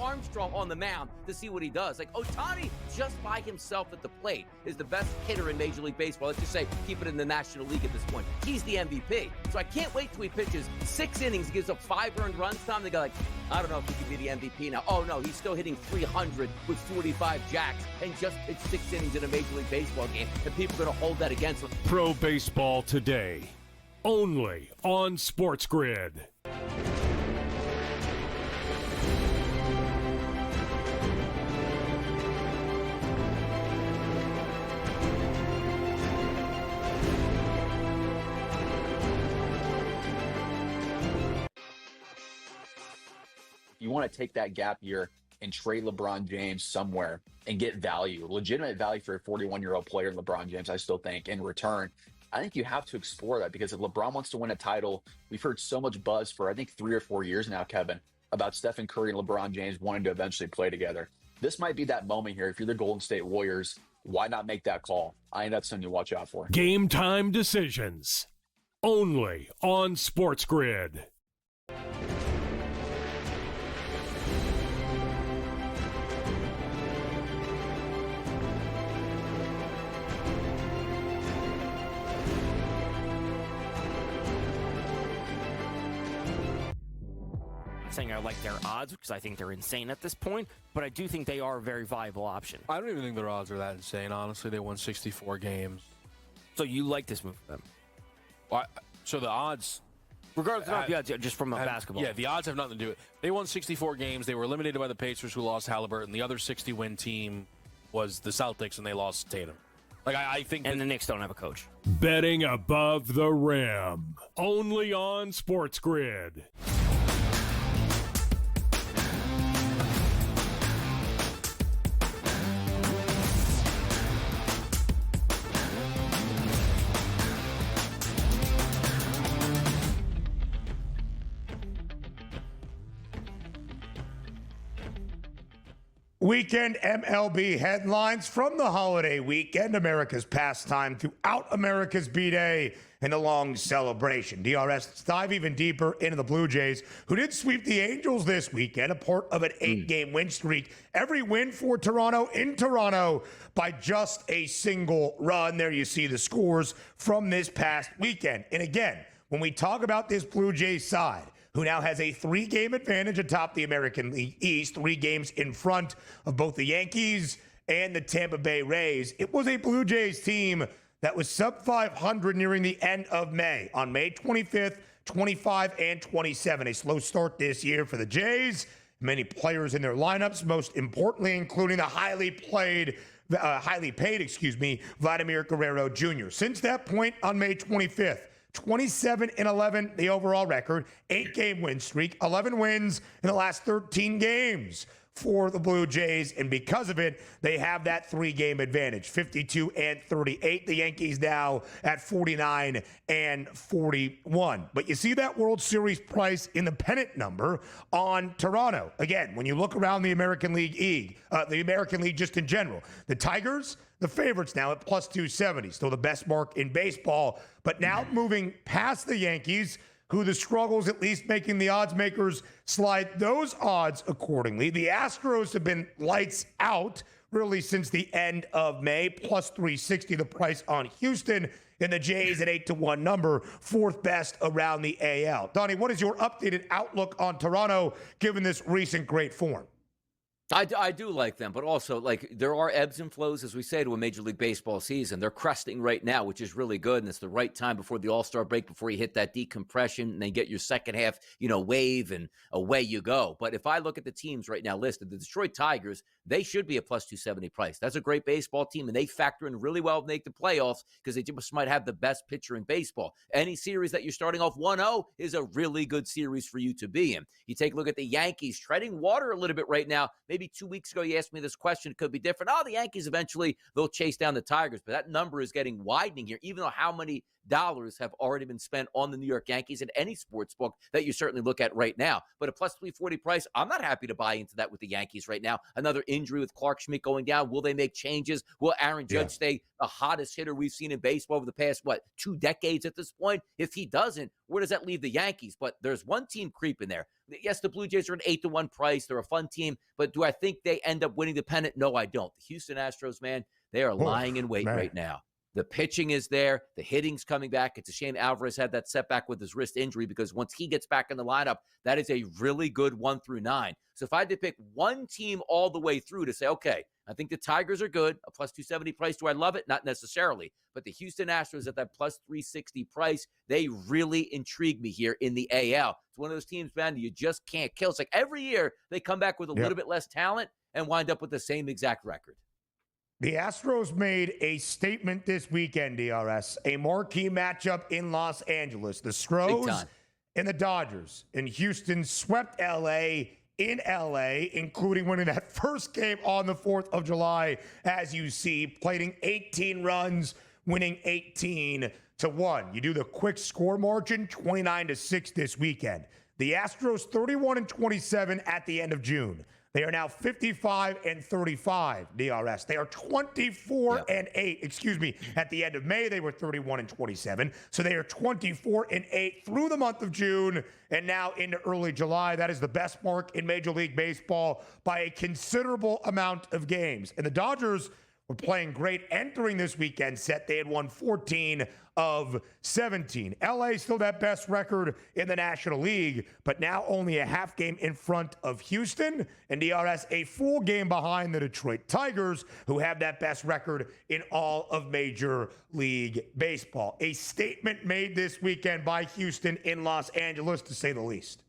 Armstrong on the mound to see what he does. Like, Ohtani, just by himself at the plate, is the best hitter in Major League Baseball. Let's just say, keep it in the National League at this point. He's the MVP. So I can't wait till he pitches 6 innings, gives up 5 earned runs. Time they go like, I don't know if he could be the MVP now. Oh, no, he's still hitting 300 with 45 jacks and just pitched 6 innings in a Major League Baseball game. And people are going to hold that against him. Pro Baseball Today, only on SportsGrid. You want to take that gap year and trade LeBron James somewhere and get value, legitimate value for a 41-year-old player, LeBron James, I still think, in return. I think you have to explore that, because if LeBron wants to win a title, we've heard so much buzz for, I think, 3 or 4 years now, Kevin, about Stephen Curry and LeBron James wanting to eventually play together. This might be that moment here. If you're the Golden State Warriors, why not make that call? I think that's something to watch out for. Game time decisions, only on SportsGrid. Saying I like their odds because I think they're insane at this point, but I do think they are a very viable option. I don't even think their odds are that insane, honestly. They won 64 games. So you like this move for them? So the odds... Regardless of the odds, just from a basketball. Yeah, the odds have nothing to do with it. They won 64 games. They were eliminated by the Pacers, who lost Halliburton. The other 60-win team was the Celtics, and they lost Tatum. Like I think, and the Knicks don't have a coach. Betting above the rim. Only on SportsGrid. Weekend MLB headlines from the holiday weekend, America's pastime throughout America's B-Day and the long celebration. DRS, let's dive even deeper into the Blue Jays, who did sweep the Angels this weekend, a part of an 8-game win streak. Every win for Toronto in Toronto by just a single run. There you see the scores from this past weekend. And again, when we talk about this Blue Jays side, who now has a 3-game advantage atop the American League East, 3 games in front of both the Yankees and the Tampa Bay Rays. It was a Blue Jays team that was sub 500 nearing the end of May. On May 25th, 25 and 27. A slow start this year for the Jays. Many players in their lineups, most importantly, including the highly paid, Vladimir Guerrero Jr. Since that point on May 25th, 27-11, the overall record, 8-game win streak, 11 wins in the last 13 games for the Blue Jays, and because of it, they have that 3-game advantage, 52 and 38. The Yankees now at 49 and 41. But you see that World Series price in the pennant number on Toronto. Again, when you look around the American League just in general, the Tigers, the favorites now at plus 270, still the best mark in baseball, but now moving past the Yankees, who the struggles at least making the odds makers slide those odds accordingly. The Astros have been lights out really since the end of May, plus 360 the price on Houston, and the Jays at 8-1 number, 4th best around the AL. Donnie, what is your updated outlook on Toronto given this recent great form? I do like them, but also, like, there are ebbs and flows, as we say, to a Major League Baseball season. They're cresting right now, which is really good, and it's the right time before the All-Star break, before you hit that decompression, and then get your second half, wave, and away you go. But if I look at the teams right now listed, the Detroit Tigers, they should be a plus 270 price. That's a great baseball team, and they factor in really well to make the playoffs because they just might have the best pitcher in baseball. Any series that you're starting off 1-0 is a really good series for you to be in. You take a look at the Yankees, treading water a little bit right now. Maybe 2 weeks ago, you asked me this question. It could be different. The Yankees eventually, they'll chase down the Tigers. But that number is getting widening here, even though how many dollars have already been spent on the New York Yankees in any sports book that you certainly look at right now. But a plus 340 price, I'm not happy to buy into that with the Yankees right now. Another injury with Clark Schmidt going down. Will they make changes? Will Aaron Judge stay the hottest hitter we've seen in baseball over the past, 2 decades at this point? If he doesn't, where does that leave the Yankees? But there's one team creeping there. Yes, the Blue Jays are an 8-1 price. They're a fun team. But do I think they end up winning the pennant? No, I don't. The Houston Astros, man, they are lying in wait right now. The pitching is there. The hitting's coming back. It's a shame Alvarez had that setback with his wrist injury because once he gets back in the lineup, that is a really good 1 through 9. So if I had to pick one team all the way through to say, okay, I think the Tigers are good, a plus 270 price. Do I love it? Not necessarily. But the Houston Astros at that plus 360 price, they really intrigue me here in the AL. It's one of those teams, man, you just can't kill. It's like every year they come back with a little bit less talent and wind up with the same exact record. The Astros made a statement this weekend, DRS, a marquee matchup in Los Angeles. The Stros and the Dodgers in Houston swept LA in LA, including winning that first game on the 4th of July, as you see, plating 18 runs, winning 18-1. You do the quick score margin, 29-6 this weekend. The Astros 31-27 at the end of June. They are now 55-35 DRS. They are 24-8. Excuse me. At the end of May, they were 31-27. So they are 24-8 through the month of June and now into early July. That is the best mark in Major League Baseball by a considerable amount of games. And the Dodgers were playing great entering this weekend set. They had won 14 of 17. LA still that best record in the National League, but now only a half game in front of Houston, and DRS a full game behind the Detroit Tigers, who have that best record in all of Major League Baseball. A statement made this weekend by Houston in Los Angeles, to say the least.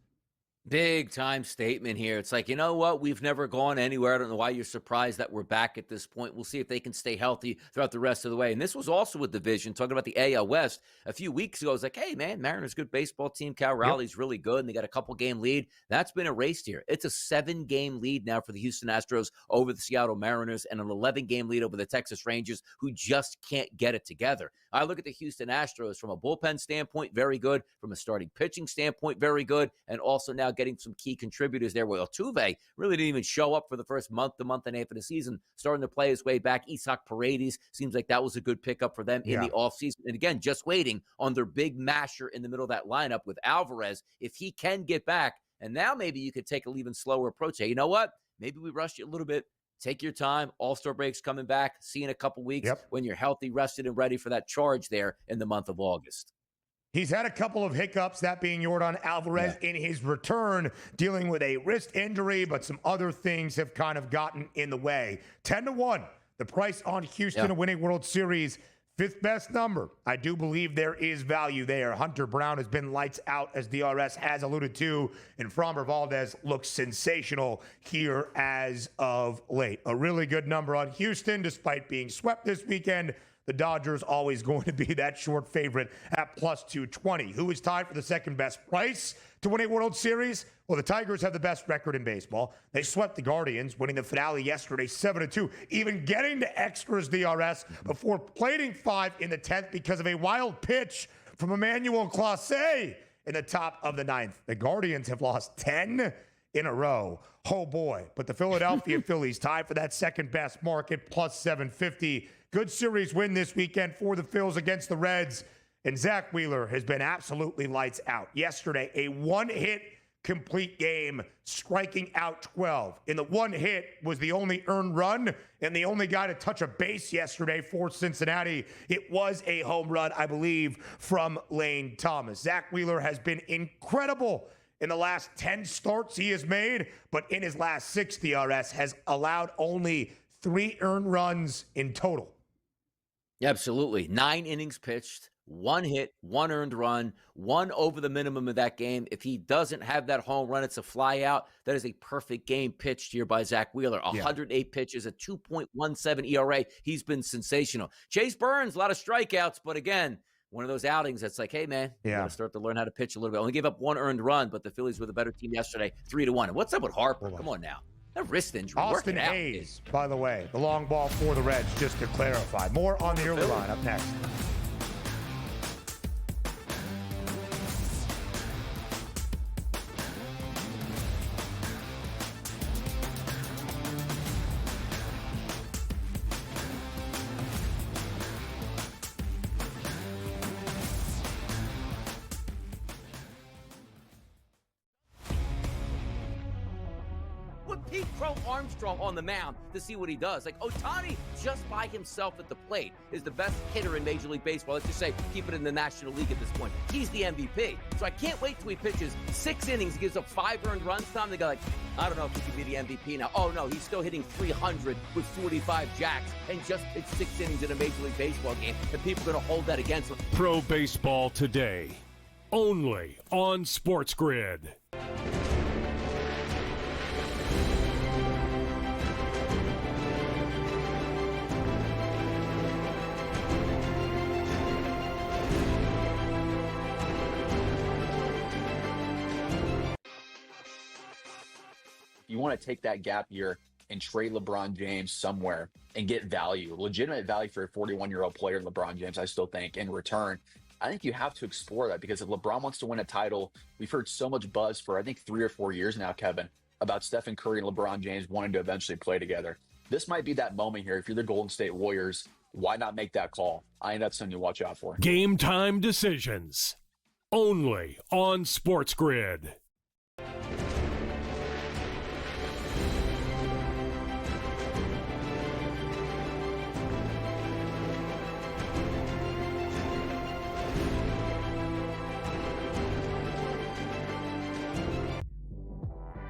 Big time statement here. It's like, you know what? We've never gone anywhere. I don't know why you're surprised that we're back at this point. We'll see if they can stay healthy throughout the rest of the way. And this was also a division, talking about the AL West a few weeks ago. It's like, hey, man, Mariners, good baseball team. Cal Raleigh's really good, and they got a couple-game lead. That's been erased here. It's a 7-game lead now for the Houston Astros over the Seattle Mariners and an 11-game lead over the Texas Rangers, who just can't get it together. I look at the Houston Astros from a bullpen standpoint, very good. From a starting pitching standpoint, very good. And also now getting some key contributors there. Well, Altuve really didn't even show up for the first month and a half of the season, starting to play his way back. Isaac Paredes seems like that was a good pickup for them in the offseason. And again, just waiting on their big masher in the middle of that lineup with Alvarez, if he can get back. And now maybe you could take an even slower approach. Hey, you know what? Maybe we rushed you a little bit. Take your time. All-Star break's coming back. See you in a couple weeks when you're healthy, rested, and ready for that charge there in the month of August. He's had a couple of hiccups, that being Yordan Alvarez in his return, dealing with a wrist injury, but some other things have kind of gotten in the way. 10-1, the price on Houston to win a World Series. 5th best number. I do believe there is value there. Hunter Brown has been lights out, as DRS has alluded to, and Framber Valdez looks sensational here as of late. A really good number on Houston, despite being swept this weekend. The Dodgers always going to be that short favorite at plus 220. Who is tied for the second best price to win a World Series? Well, the Tigers have the best record in baseball. They swept the Guardians, winning the finale yesterday 7-2, even getting to extras DRS before plating 5 in the 10th because of a wild pitch from Emmanuel Clase in the top of the 9th. The Guardians have lost 10 in a row. Oh boy. But the Philadelphia Phillies tied for that second best market, plus 750. Good series win this weekend for the Phils against the Reds. And Zach Wheeler has been absolutely lights out. Yesterday, a one-hit complete game, striking out 12. In the one hit was the only earned run and the only guy to touch a base yesterday for Cincinnati. It was a home run, I believe, from Lane Thomas. Zach Wheeler has been incredible in the last 10 starts he has made, but in his last 6 DRS has allowed only 3 earned runs in total. Absolutely. 9 innings pitched, 1 hit, 1 earned run, 1 over the minimum of that game. If he doesn't have that home run, it's a fly out. That is a perfect game pitched here by Zach Wheeler. 108 pitches, a 2.17 ERA. He's been sensational. Chase Burns, a lot of strikeouts, but again, one of those outings that's like, hey, man, you got to start to learn how to pitch a little bit. Only gave up 1 earned run, but the Phillies were the better team yesterday, 3-1. And what's up with Harper? Come on now. That wrist injury. Austin Hayes, by the way, the long ball for the Reds, just to clarify. More on the early line up next. Armstrong on the mound to see what he does. Like, Ohtani just by himself at the plate is the best hitter in Major League Baseball. Let's just say keep it in the National League at this point. He's the MVP. So I can't wait till he pitches 6 innings, he gives up 5 earned runs. Time they go like, I don't know if he could be the MVP now. Oh no, he's still hitting 300 with 45 jacks and just pitched 6 innings in a Major League Baseball game. And people are going to hold that against him. Pro Baseball Today, only on SportsGrid. You want to take that gap year and trade LeBron James somewhere and get value, legitimate value for a 41-year-old player, LeBron James, I still think, in return. I think you have to explore that because if LeBron wants to win a title, we've heard so much buzz for, I think, 3 or 4 years now, Kevin, about Stephen Curry and LeBron James wanting to eventually play together. This might be that moment here. If you're the Golden State Warriors, why not make that call? I think that's something you watch out for. Game time decisions, only on SportsGrid.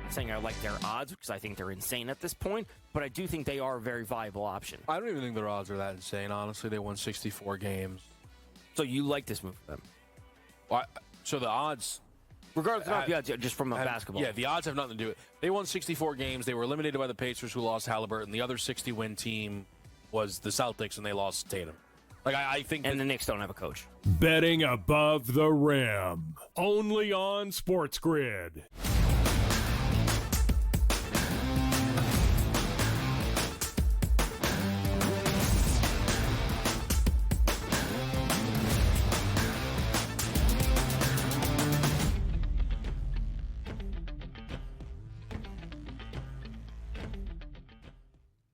Saying I like their odds because I think they're insane at this point, but I do think they are a very viable option. I don't even think their odds are that insane, honestly. They won 64 games. So you like this move for them? Well, so the odds Regardless of the odds, just from basketball. Yeah, the odds have nothing to do with it. They won 64 games. They were eliminated by the Pacers, who lost Halliburton. The other 60-win team was the Celtics, and they lost Tatum. I think. And the Knicks don't have a coach. Betting above the rim. Only on SportsGrid.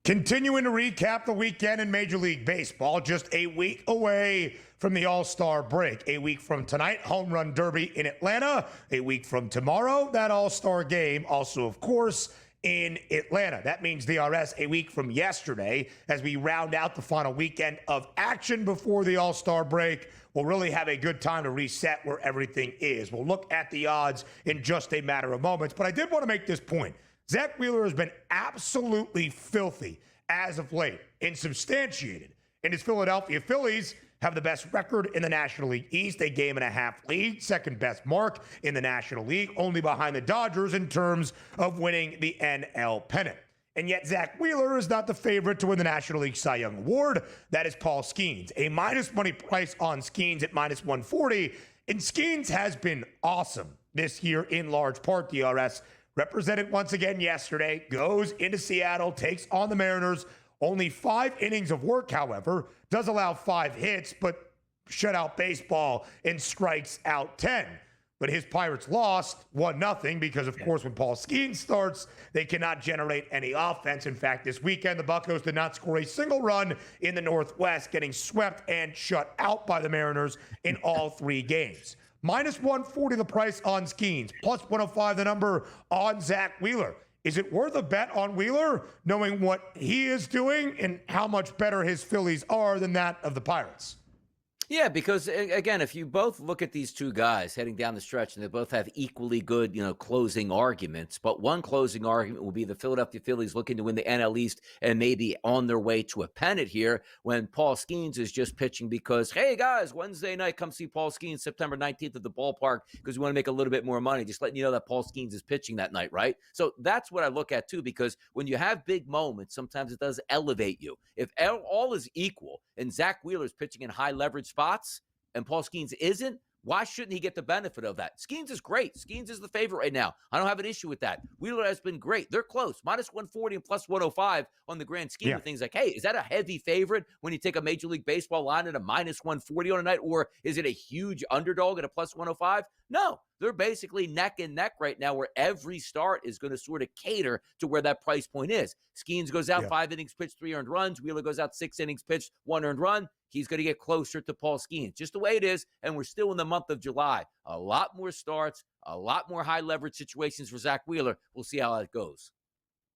Continuing to recap the weekend in Major League Baseball, just a week away from the All-Star break. A week from tonight, Home Run Derby in Atlanta. A week from tomorrow, that All-Star game, also, of course, in Atlanta. That means DRS a week from yesterday, as we round out the final weekend of action before the All-Star break. We'll really have a good time to reset where everything is. We'll look at the odds in just a matter of moments, but I did want to make this point. Zach Wheeler has been absolutely filthy as of late, insubstantiated. And his Philadelphia Phillies have the best record in the National League East, a game-and-a-half lead, second best mark in the National League, only behind the Dodgers in terms of winning the NL pennant. And yet Zach Wheeler is not the favorite to win the National League Cy Young Award. That is Paul Skeens. A minus money price on Skeens at minus 140. And Skeens has been awesome this year in large part, DRS. Represented once again yesterday, goes into Seattle, takes on the Mariners. Only 5 innings of work, however, does allow 5 hits, but shutout baseball and strikes out 10. But his Pirates lost 1-0 because, of course, when Paul Skeens starts, they cannot generate any offense. In fact, this weekend, the Buccos did not score a single run in the Northwest, getting swept and shut out by the Mariners in all 3 games. Minus 140 the price on Skeens, plus 105 the number on Zach Wheeler. Is it worth a bet on Wheeler, knowing what he is doing and how much better his Phillies are than that of the Pirates? Yeah, because, again, if you both look at these two guys heading down the stretch, and they both have equally good, closing arguments, but one closing argument will be the Philadelphia Phillies looking to win the NL East and maybe on their way to a pennant here, when Paul Skeens is just pitching because, hey, guys, Wednesday night, come see Paul Skeens September 19th at the ballpark because we want to make a little bit more money. Just letting you know that Paul Skeens is pitching that night, right? So that's what I look at, too, because when you have big moments, sometimes it does elevate you. If all is equal and Zach Wheeler is pitching in high leverage spots and Paul Skeens isn't, why shouldn't he get the benefit of that? Skeens is great. Skeens is the favorite right now. I don't have an issue with that. Wheeler has been great. They're close. Minus 140 and plus 105 on the grand scheme of things. Like, hey, is that a heavy favorite when you take a Major League Baseball line at a minus 140 on a night? Or is it a huge underdog at a plus 105? No, they're basically neck and neck right now, where every start is going to sort of cater to where that price point is. Skeens goes out 5 innings pitched, 3 earned runs. Wheeler goes out 6 innings pitched, 1 earned run. He's going to get closer to Paul Skeens, just the way it is. And we're still in the month of July. A lot more starts, a lot more high leverage situations for Zach Wheeler. We'll see how that goes.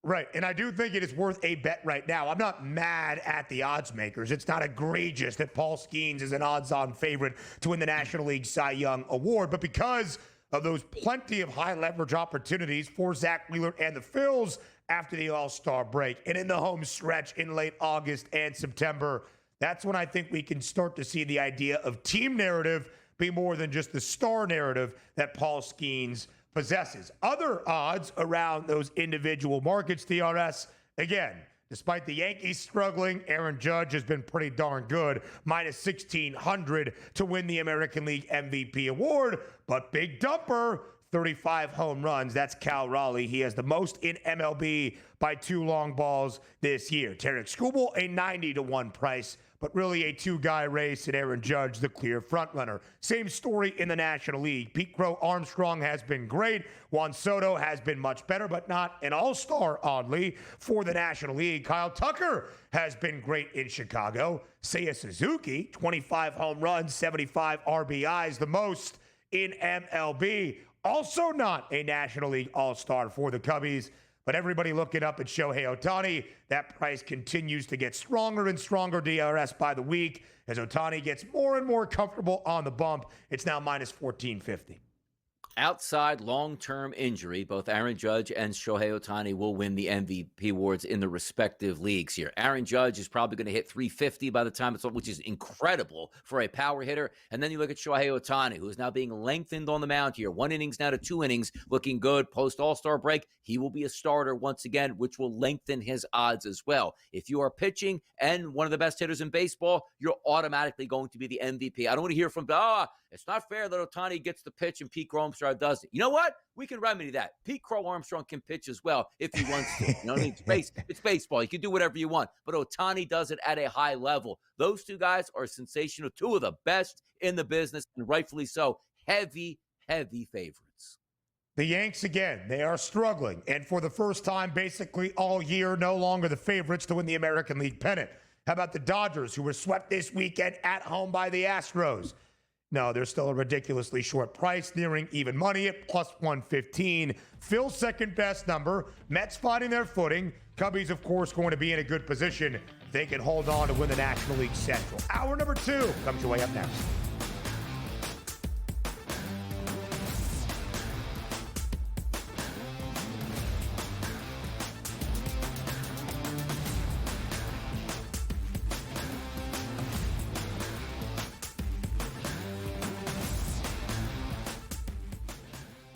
Right, and I do think it is worth a bet right now. I'm not mad at the odds makers. It's not egregious that Paul Skeens is an odds-on favorite to win the National League Cy Young Award, but because of those plenty of high leverage opportunities for Zach Wheeler and the Phils after the All-Star break and in the home stretch in late August and September, that's when I think we can start to see the idea of team narrative be more than just the star narrative that Paul Skeens possesses. Other odds around those individual markets, DRS, again, despite the Yankees struggling, Aaron Judge has been pretty darn good, minus 1,600 to win the American League MVP award. But big dumper, 35 home runs. That's Cal Raleigh. He has the most in MLB by 2 long balls this year. Tarek Skubal, a 90-1 price, but really a 2-guy race, and Aaron Judge, the clear frontrunner. Same story in the National League. Pete Crow Armstrong has been great. Juan Soto has been much better, but not an all-star, oddly, for the National League. Kyle Tucker has been great in Chicago. Seiya Suzuki, 25 home runs, 75 RBIs, the most in MLB. Also not a National League all-star for the Cubbies. But everybody looking up at Shohei Ohtani, that price continues to get stronger and stronger, DRS, by the week. As Ohtani gets more and more comfortable on the bump, it's now minus 1,450. outside long-term injury, both Aaron Judge and Shohei Ohtani will win the MVP awards in the respective leagues here. Aaron Judge is probably going to hit 350 by the time it's all, which is incredible for a power hitter. And then you look at Shohei Ohtani, who is now being lengthened on the mound here. 1 innings now to 2 innings, looking good post All-Star break. He will be a starter once again, which will lengthen his odds as well. If you are pitching and one of the best hitters in baseball, you're automatically going to be the MVP. I don't want to hear from, it's not fair that Ohtani gets the pitch and Pete Crow Armstrong doesn't. You know what? We can remedy that. Pete Crow Armstrong can pitch as well if he wants to. You know what I mean? It's baseball. You can do whatever you want. But Ohtani does it at a high level. Those two guys are sensational. 2 of the best in the business, and rightfully so. Heavy, heavy favorites. The Yanks again, they are struggling. And for the first time basically all year, no longer the favorites to win the American League pennant. How about the Dodgers, who were swept this weekend at home by the Astros? No, they're still a ridiculously short price, nearing even money at plus 115. Phil's second best number. Mets finding their footing. Cubbies, of course, going to be in a good position. They can hold on to win the National League Central. Hour number 2 comes your way up next.